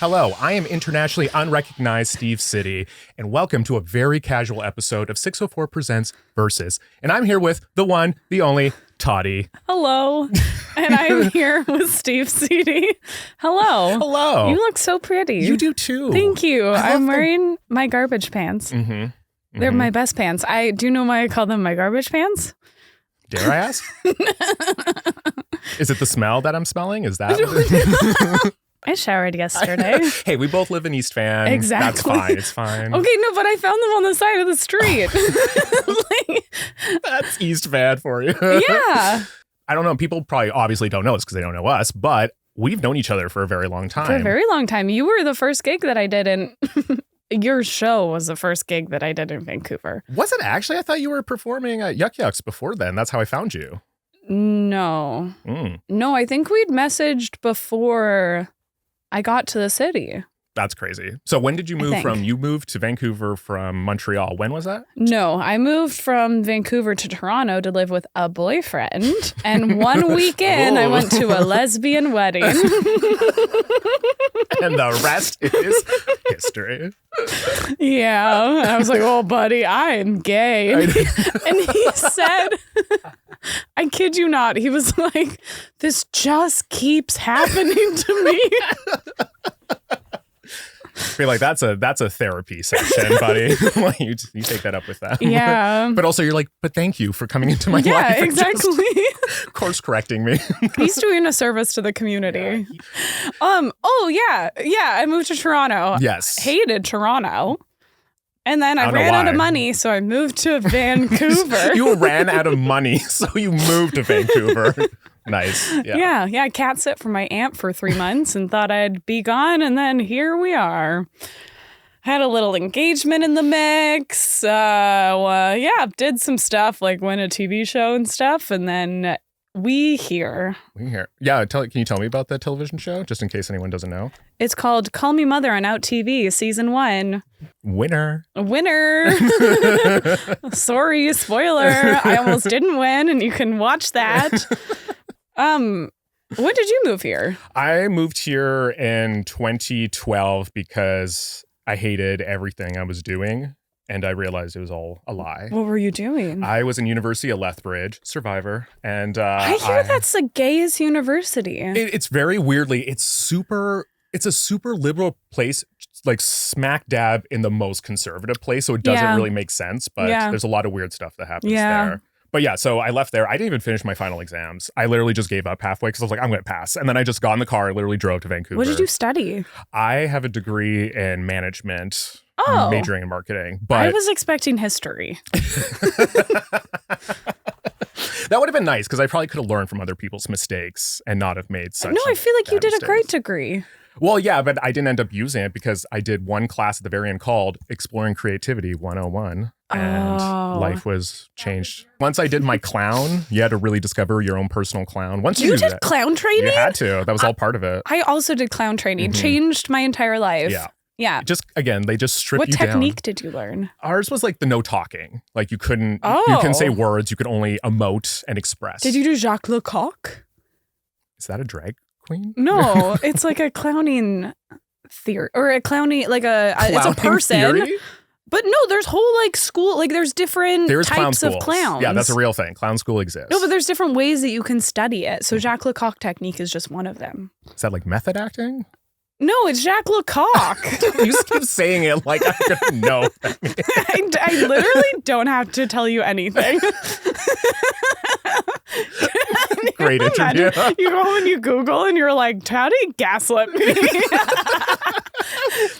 Hello, I am internationally unrecognized Steve Sidi, and welcome to a very casual episode of 604 Presents Versus. And I'm here with the one, the only, Toddy. Hello. And I'm here with Steve Sidi. Hello. Hello. You look so pretty. You do too. Thank you. I'm wearing my garbage pants. They're my best pants. Do you know why I call them my garbage pants? Dare I ask? Is it the smell that I'm smelling? Is that? I showered yesterday. Hey, we both live in East Van. Exactly. That's fine. It's fine. Okay, no, but I found them on the side of the street. That's East Van for you. Yeah. I don't know. People probably obviously don't know us because they don't know us, but we've known each other for a very long time. For a very long time. You were the first gig that I did in... Your show was the first gig that I did in Vancouver. Was it actually? I thought you were performing at Yuck Yucks before then. That's how I found you. No. No, I think we'd messaged before I got to the city. That's crazy. So when did you move from, you moved to Vancouver from Montreal. When was that? No, I moved from Vancouver to Toronto to live with a boyfriend. And one weekend I went to a lesbian wedding. And the rest is history. Yeah. And I was like, oh, buddy, I am gay. And he said, I kid you not, he was like, this just keeps happening to me. I feel like that's a therapy session, buddy. you take that up with them. Yeah. But also you're like, but thank you for coming into my life. Yeah, exactly. Course correcting me. He's doing a service to the community. Yeah. I moved to Toronto. Yes. Hated Toronto. And then I ran out of money, so I moved to Vancouver. You ran out of money, so you moved to Vancouver. Nice. Yeah. I cat sit for my aunt for 3 months and thought I'd be gone, and then here we are. Had a little engagement in the mix. Did some stuff like win a TV show and stuff, and then we here. Yeah, can you tell me about that television show, just in case anyone doesn't know? It's called Call Me Mother on Out TV, Season 1. Winner. Sorry, spoiler. I almost didn't win, and you can watch that. When did you move here? I moved here in 2012 because I hated everything I was doing. And I realized it was all a lie. What were you doing? I was in University of Lethbridge, survivor. And I hear that's the gayest university. It's very weirdly, it's a super liberal place, like smack dab in the most conservative place. So it doesn't really make sense, but there's a lot of weird stuff that happens there. But yeah, so I left there. I didn't even finish my final exams. I literally just gave up halfway because I was like, I'm going to pass. And then I just got in the car, literally drove to Vancouver. What did you study? I have a degree in management, majoring in marketing. But I was expecting history. That would have been nice because I probably could have learned from other people's mistakes and not have made such. No, I feel like you did mistakes. a great degree. Well, yeah, but I didn't end up using it because I did one class at the very end called Exploring Creativity 101. And life was changed. Once I did my clown, you had to really discover your own personal clown. Once you did clown training? You had to. That was all part of it. I also did clown training. Changed my entire life. Yeah. Just, again, they just strip you down. What technique did you learn? Ours was like the no talking. Like you couldn't say words. You could only emote and express. Did you do Jacques Lecoq? Is that a drag queen? No, it's like a clowning theory or a clowning, like it's a person. Theory? But no, there's whole like school, like there's different types of clowns. Yeah, that's a real thing. Clown school exists. No, but there's different ways that you can study it. So Jacques Lecoq technique is just one of them. Is that like method acting? No, it's Jacques Lecoq. You just keep saying it like I don't know. I literally don't have to tell you anything. Great interview. You go home and you Google and you're like, Toddy gaslit me.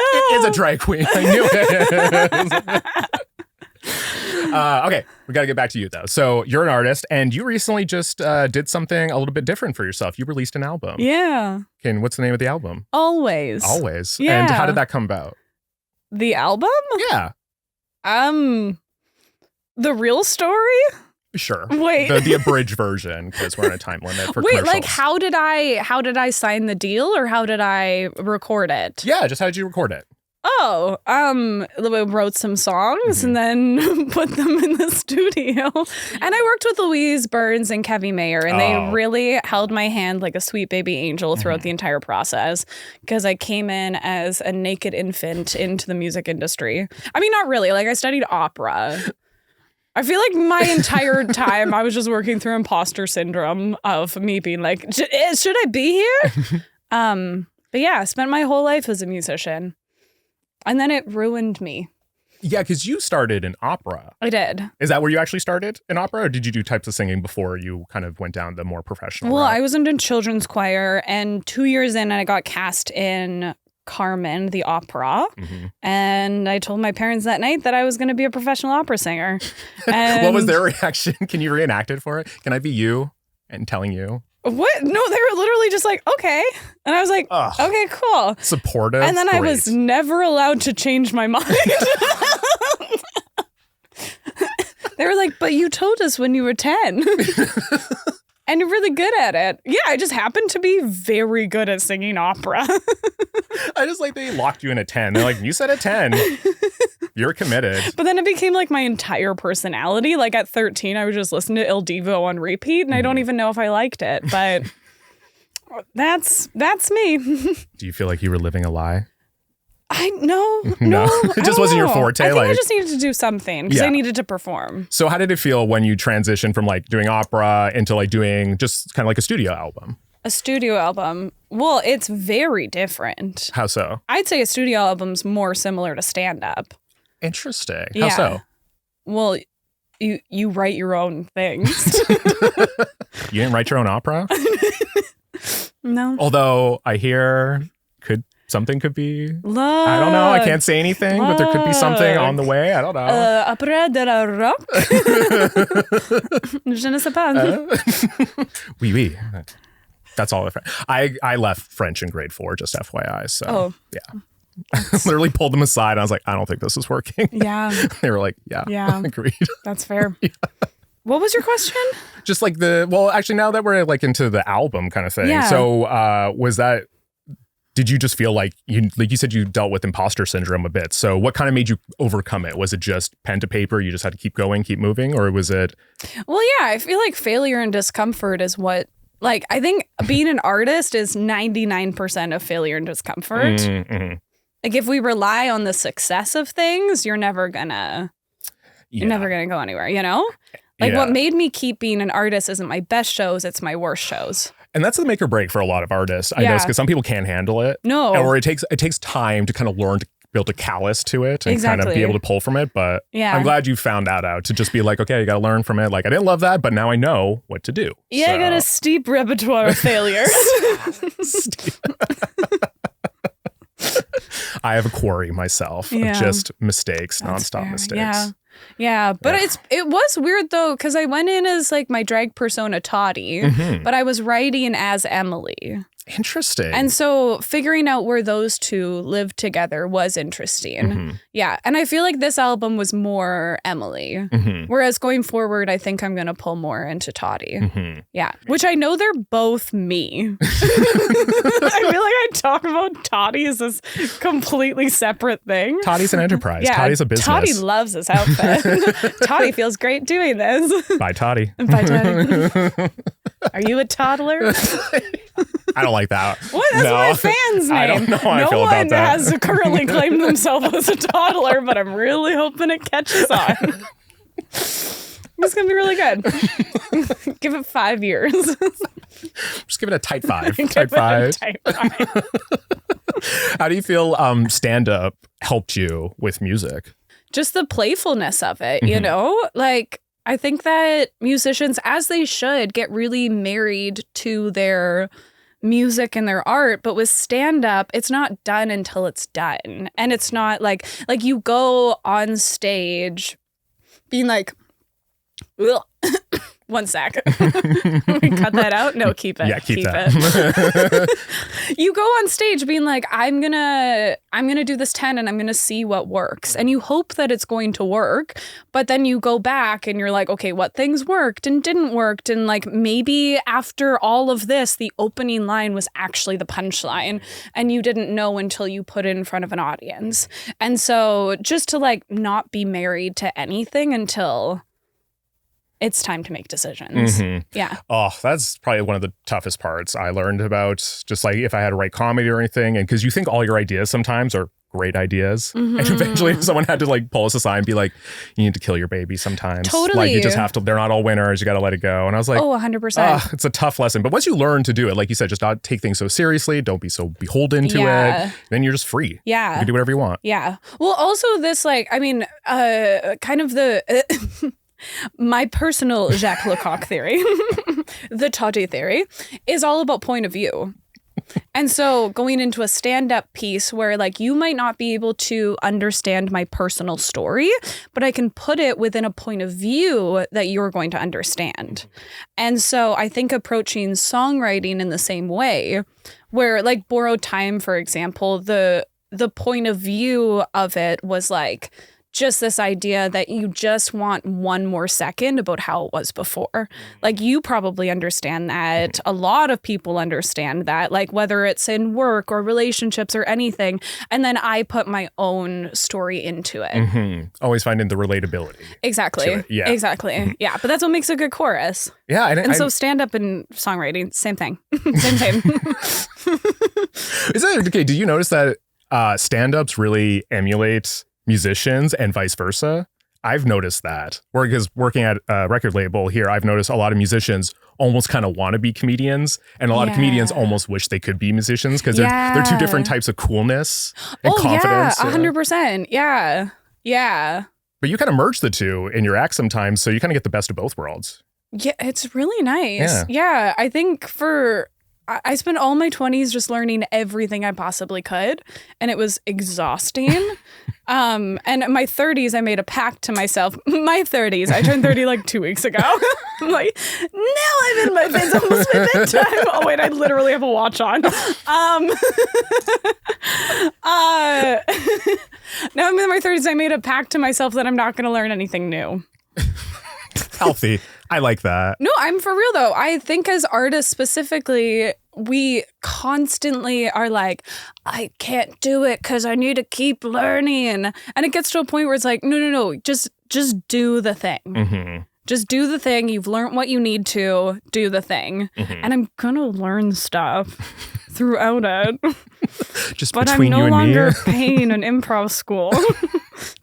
It is a drag queen. I knew it. Okay, we got to get back to you though. So you're an artist and you recently just did something a little bit different for yourself. You released an album. Yeah. Okay, and what's the name of the album? Always. Yeah. And how did that come about? The album? Yeah. The real story? Sure. Wait. The abridged version because we're on a time limit for commercials. Wait, like how did I sign the deal or how did I record it? Yeah, just how did you record it? Wrote some songs and then put them in the studio. And I worked with Louise Burns and Kevin Mayer, and they really held my hand like a sweet baby angel throughout the entire process, because I came in as a naked infant into the music industry. I mean, not really. Like, I studied opera. I feel like my entire time I was just working through imposter syndrome of me being like, should I be here? But yeah, I spent my whole life as a musician. And then it ruined me. Yeah, because you started in opera. I did. Is that where you actually started in opera, or did you do types of singing before you kind of went down the more professional route? I was in children's choir, and 2 years in, I got cast in Carmen, the opera. And I told my parents that night that I was going to be a professional opera singer. And what was their reaction? Can you reenact it for it? Can I be you and telling you? What? No, they were literally just like, okay. And I was like, okay, cool. Supportive. And then I was never allowed to change my mind. They were like, but you told us when you were 10. And you're really good at it. Yeah, I just happened to be very good at singing opera. I just like they locked you in at 10. They're like, you said at 10. You're committed. But then it became like my entire personality. Like at 13, I would just listen to Il Divo on repeat, and I don't even know if I liked it. But that's me. Do you feel like you were living a lie? No. It just wasn't your forte. I think I just needed to do something because I needed to perform. So how did it feel when you transitioned from like doing opera into like doing just kind of like a studio album? A studio album? Well, it's very different. How so? I'd say a studio album's more similar to stand-up. Interesting. How so? Well, you write your own things. You didn't write your own opera? No. Although I hear something could be. Look, I don't know. I can't say anything, but there could be something on the way. I don't know. Opera de la rock. Je ne sais pas. Oui, oui. That's all. I left French in grade 4, just FYI. So, yeah. I literally pulled them aside. And I was like, I don't think this is working. Yeah. They were like, yeah. Agreed. That's fair. Yeah. What was your question? Just like actually, now that we're like into the album kind of thing. Yeah. So did you just feel like you said you dealt with imposter syndrome a bit? So what kind of made you overcome it? Was it just pen to paper? You just had to keep going, keep moving? Or was it? Well, yeah, I feel like failure and discomfort is what, like, I think being an artist is 99% of failure and discomfort. Mm-hmm. Like if we rely on the success of things, you're never gonna go anywhere, you know? Like what made me keep being an artist isn't my best shows, it's my worst shows. And that's the make or break for a lot of artists. I know, because some people can't handle it. No. Or it takes time to kind of learn to be able to callous to it and kind of be able to pull from it. But I'm glad you found that out, to just be like, okay, you got to learn from it. Like, I didn't love that, but now I know what to do. Yeah, so. I got a steep repertoire of failures. I have a quarry myself of just mistakes, nonstop mistakes. Yeah, but it was weird though, because I went in as like my drag persona Toddy, but I was writing as Emily. Interesting. And so figuring out where those two lived together was interesting. Mm-hmm. Yeah. And I feel like this album was more Emily. Mm-hmm. Whereas going forward, I think I'm going to pull more into Toddy. Mm-hmm. Yeah. Which I know they're both me. I feel like I talk about Toddy as this completely separate thing. Toddy's an enterprise. Yeah, Toddy's a business. Toddy loves this outfit. Toddy feels great doing this. Bye, Toddy. Bye, Toddy. Are you a toddler? I don't like that. What? That's my fan's name. I don't know how I feel about that. No one has currently claimed themselves as a toddler, but I'm really hoping it catches on. It's going to be really good. Give it 5 years. Just give it a tight 5. Tight 5. How do you feel stand-up helped you with music? Just the playfulness of it, you know? Like, I think that musicians, as they should, get really married to their music and their art, but with stand-up, it's not done until it's done. And it's not like you go on stage being like, 1 sec. We cut that out? No, keep it. Yeah, keep that. It. You go on stage being like, I'm gonna do this 10 and I'm gonna see what works. And you hope that it's going to work, but then you go back and you're like, okay, what things worked and didn't work? And like maybe after all of this, the opening line was actually the punchline and you didn't know until you put it in front of an audience. And so just to like not be married to anything until it's time to make decisions. Mm-hmm. Yeah. Oh, that's probably one of the toughest parts I learned about just like if I had to write comedy or anything. And because you think all your ideas sometimes are great ideas. Mm-hmm. And eventually someone had to like pull us aside and be like, you need to kill your baby sometimes. Totally. Like you just have to, they're not all winners. You got to let it go. And I was like, 100%. It's a tough lesson. But once you learn to do it, like you said, just not take things so seriously. Don't be so beholden to it. Then you're just free. Yeah. You can do whatever you want. Yeah. Well, also this like, I mean, kind of the... my personal Jacques Lecoq theory, the Toddy theory, is all about point of view. And so going into a stand-up piece where like you might not be able to understand my personal story, but I can put it within a point of view that you're going to understand. And so I think approaching songwriting in the same way, where like Borrowed Time, for example, the point of view of it was like, just this idea that you just want one more second about how it was before. Like you probably understand that. A lot of people understand that, like whether it's in work or relationships or anything. And then I put my own story into it. Mm-hmm. Always finding the relatability. Exactly. Yeah. Exactly. Mm-hmm. Yeah. But that's what makes a good chorus. Yeah. And so stand up and songwriting, same thing. Same. Is that okay? Did you notice that stand-ups really emulate musicians and vice versa? I've noticed that. Because working at a record label here, I've noticed a lot of musicians almost kind of want to be comedians, and a lot of comedians almost wish they could be musicians because they're two different types of coolness and confidence. Yeah, 100%. Yeah. But you kind of merge the two in your act sometimes, so you kind of get the best of both worlds. Yeah, it's really nice. Yeah, I think I spent all my 20s just learning everything I possibly could, and it was exhausting. And in my 30s, I made a pact to myself. My 30s, I turned 30 like 2 weeks ago. I'm like, now I'm in my face, almost my bedtime. Oh wait, I literally have a watch on. Now I'm in my 30s. I made a pact to myself that I'm not going to learn anything new. Healthy. I like that. No, I'm for real though. I think as artists specifically, we constantly are like, I can't do it because I need to keep learning. And it gets to a point where it's like, no, just do the thing. Mm-hmm. Just do the thing. You've learned what you need to do the thing. Mm-hmm. And I'm going to learn stuff throughout it. Just but between I'm you no and longer me. paying an improv school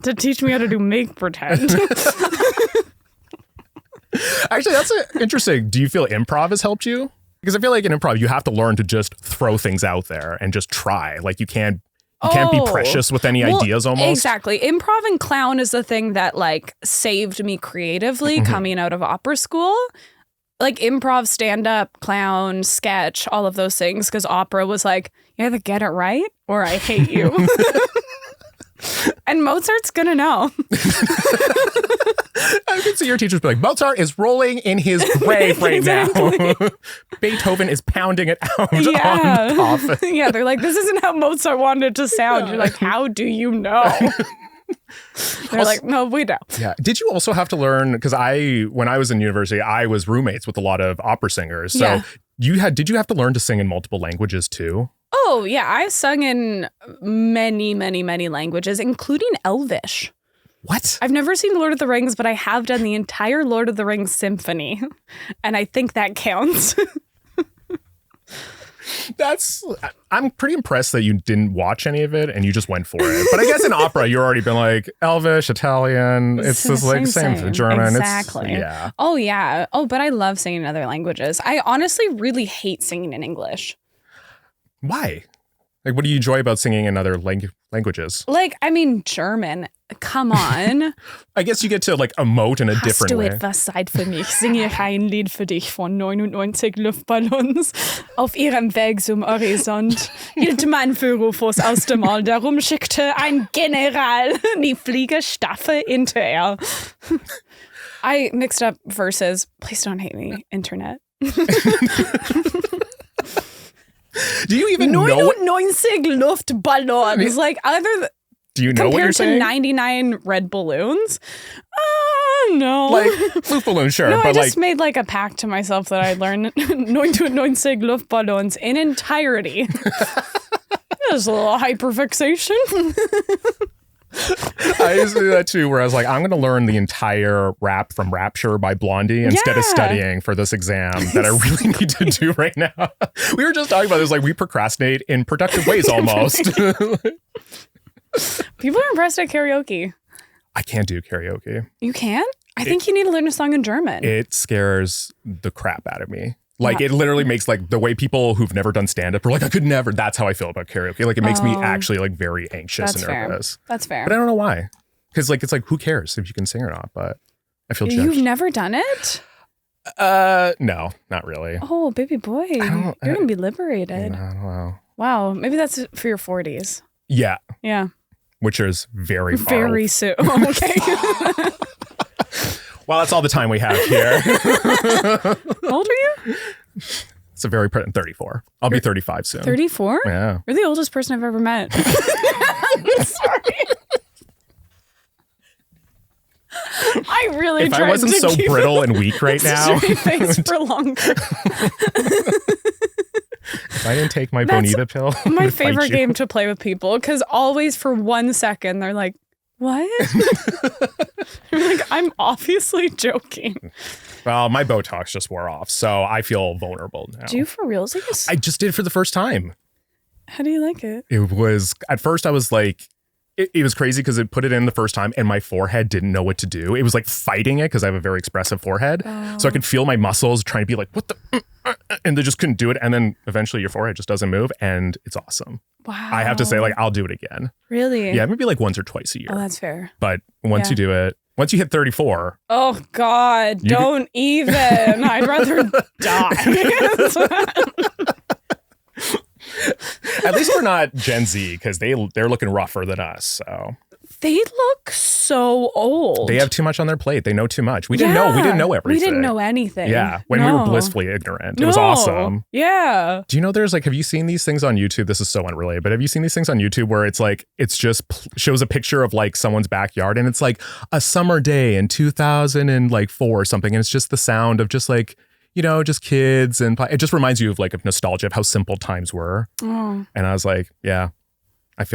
to teach me how to do make pretend. Actually, that's interesting. Do you feel improv has helped you? Because I feel like in improv, you have to learn to just throw things out there and just try. Like you can't be precious with any ideas almost. Exactly. Improv and clown is the thing that like saved me creatively coming out of opera school. Like improv, stand-up, clown, sketch, all of those things. Because opera was like, you either get it right or I hate you. And Mozart's gonna know. I can see your teachers be like, Mozart is rolling in his grave right now. Beethoven is pounding it out on the coffin. Yeah, they're like, this isn't how Mozart wanted it to sound. You're like, how do you know? They're like, no, we don't. Yeah. Did you also have to learn, because when I was in university, I was roommates with a lot of opera singers. So did you have to learn to sing in multiple languages too? Oh, yeah. I've sung in many, many, many languages, including Elvish. What? I've never seen Lord of the Rings, but I have done the entire Lord of the Rings symphony. And I think that counts. I'm pretty impressed that you didn't watch any of it and you just went for it. But I guess in opera, you've already been like Elvish, Italian. It's just like same German. Exactly. Yeah. Oh, yeah. Oh, but I love singing in other languages. I honestly really hate singing in English. Why? Like, what do you enjoy about singing in other languages? Like, I mean, German. Come on. I guess you get to like emote in a different way. Hast du etwas Zeit für mich? Singe ich ein Lied für dich von 99 Luftballons auf ihrem Weg zum Horizont. Hielt mein Führerfuß aus dem All, darum schickte ein General die Fliegerstaffel hinter er. I mixed up verses. Please don't hate me, internet. Do you even know? 99 Luftballons. It's like either. Do you know what you're saying? Compared to 99 red balloons? No. Like, Luft balloon, sure. No, but I just made like a pact to myself that I'd learn 99 Luftballons in entirety. There's a little hyperfixation. I used to do that too, where I was like, I'm going to learn the entire rap from Rapture by Blondie instead of studying for this exam that I really need to do right now. We were just talking about this, like we procrastinate in productive ways almost. People are impressed at karaoke. I can't do karaoke. You can't? I think you need to learn a song in German. It scares the crap out of me. Like it literally makes like the way people who've never done stand-up are like, I could never. That's how I feel about karaoke. Like it makes me actually like very anxious and nervous. That's fair. But I don't know why. Because like it's like, who cares if you can sing or not? But I feel judged. You've never done it? No, not really. Oh, baby boy. You're going to be liberated. I don't know. Wow. Maybe that's for your 40s. Yeah. Yeah. Which is very far. Very soon. Okay. Well, that's all the time we have here. How old are you? It's a very 34. I'll be 35 soon. 34? Yeah. You're the oldest person I've ever met. I'm sorry. I really if I wasn't so brittle and weak right now. Face for longer. If I didn't take my Bonita pill. My favorite game to play with people, because always for 1 second they're like, what? You're like, I'm obviously joking. Well, my Botox just wore off, so I feel vulnerable now. Do you for realsies? I just did it for the first time. How do you like it? It was, at first I was like, it was crazy because it put it in the first time and my forehead didn't know what to do. It was like fighting it because I have a very expressive forehead. Oh. So I could feel my muscles trying to be like, what the, and they just couldn't do it. And then eventually your forehead just doesn't move and it's awesome. Wow. I have to say, like, I'll do it again. Really? Yeah, maybe like once or twice a year. Oh, that's fair. But once you do it, once you hit 34. Oh, God, don't even. I'd rather die. At least we're not Gen Z because they're looking rougher than us. So they look so old. They have too much on their plate. They know too much. We didn't know. We didn't know everything. We didn't know anything. Yeah, when we were blissfully ignorant. It was awesome. Yeah. Do you know there's like, have you seen these things on YouTube? This is so unrelated, but have you seen these things on YouTube where it's like, it's just shows a picture of like someone's backyard and it's like a summer day in 2004 or something. And it's just the sound of just like, you know, just kids. And it just reminds you of like of nostalgia of how simple times were. Oh. And I was like, yeah, I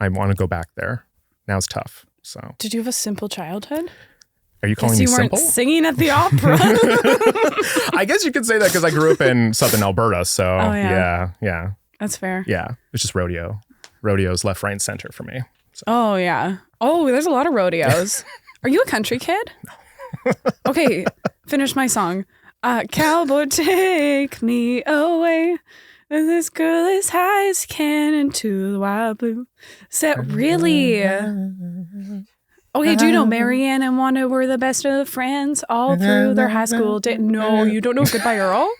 want to go back there. Now it's tough. So did you have a simple childhood? Are you calling me simple? You weren't singing at the opera. I guess you could say that because I grew up in Southern Alberta. So yeah. That's fair. Yeah. It's just rodeo. Rodeo's left, right, and center for me. So. Oh, yeah. Oh, there's a lot of rodeos. Are you a country kid? No. Okay. Finish my song. Cowboy, take me away. This girl is high as can into the wild blue. Is that really? Okay, do you know Marianne and Wanda were the best of friends all through their high school day? No, you don't know Goodbye Earl?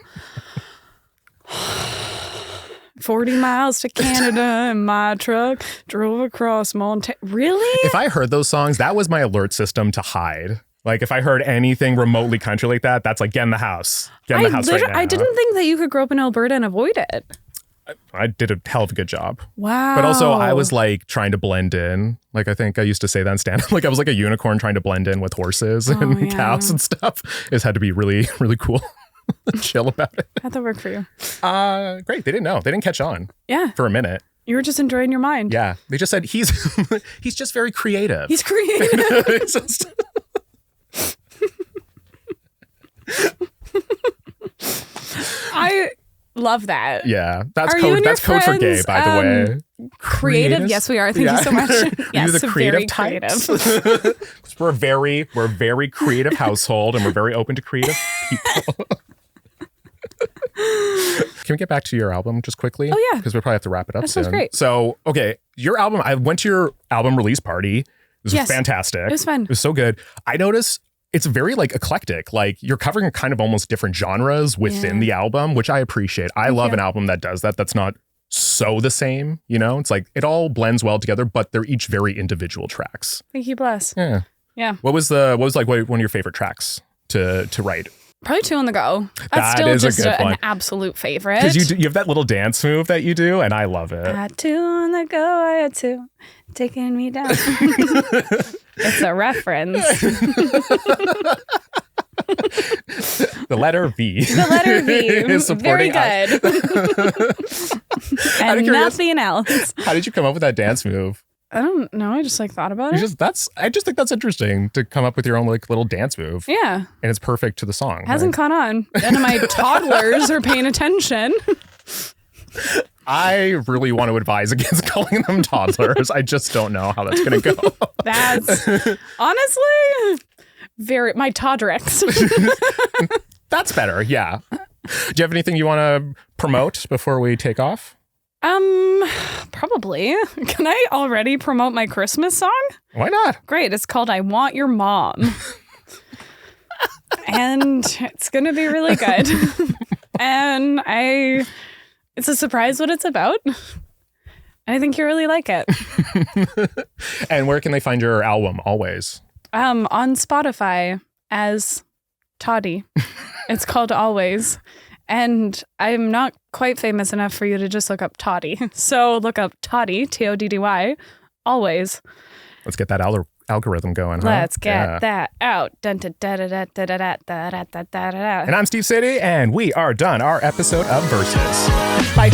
40 miles to Canada in my truck, drove across Montana. Really? If I heard those songs, that was my alert system to hide. Like if I heard anything remotely country like that, that's like, get in the house. Get in the house right now. I didn't think that you could grow up in Alberta and avoid it. I did a hell of a good job. Wow. But also I was like trying to blend in. Like I think I used to say that in stand-up. Like I was like a unicorn trying to blend in with horses and cows and stuff. It had to be really, really cool. Chill about it. How'd that work for you? Great. They didn't know. They didn't catch on. Yeah. For a minute. You were just enjoying your mind. Yeah. They just said he's just very creative. He's creative. I love that. Yeah, that's code. That's code for gay, by the way. Creative? Yes, we are. Thank you so much. Yes, the creative types. We're a very creative household, and we're very open to creative people. Can we get back to your album just quickly? Oh yeah, because we'll probably have to wrap it up soon. That sounds great. So okay, your album. I went to your album release party. This was fantastic. It was fun. It was so good. I noticed it's very like eclectic. Like you're covering kind of almost different genres within the album, which I appreciate. I love an album that does that. That's not so the same, you know? It's like it all blends well together, but they're each very individual tracks. Thank you, bless. Yeah. Yeah. What was like one of your favorite tracks to write? Probably 2 on the Go. That's That still is a just good one. an absolute favorite. Because you have that little dance move that you do, and I love it. At 2 on the go, I had 2 taking me down. It's a reference. The letter V. The letter V. is Very good. And nothing else. How did you come up with that dance move? I don't know. I just thought about it. I just think that's interesting to come up with your own little dance move. Yeah. And it's perfect to the song. Hasn't caught on. None of my toddlers are paying attention. I really want to advise against calling them toddlers. I just don't know how that's going to go. That's honestly my toddrex. That's better. Yeah. Do you have anything you want to promote before we take off? Probably. Can I already promote my Christmas song? Why not? Great. It's called I Want Your Mom. And it's going to be really good. And it's a surprise what it's about. I think you really like it. And where can they find your album, Always? On Spotify as Toddy. It's called Always. And I'm not quite famous enough for you to just look up Toddy. So look up Toddy, Toddy, Always. Let's get that algorithm going, huh? Let's get that out. And I'm Steve Sidi, and we are done our episode of Versus. Bye.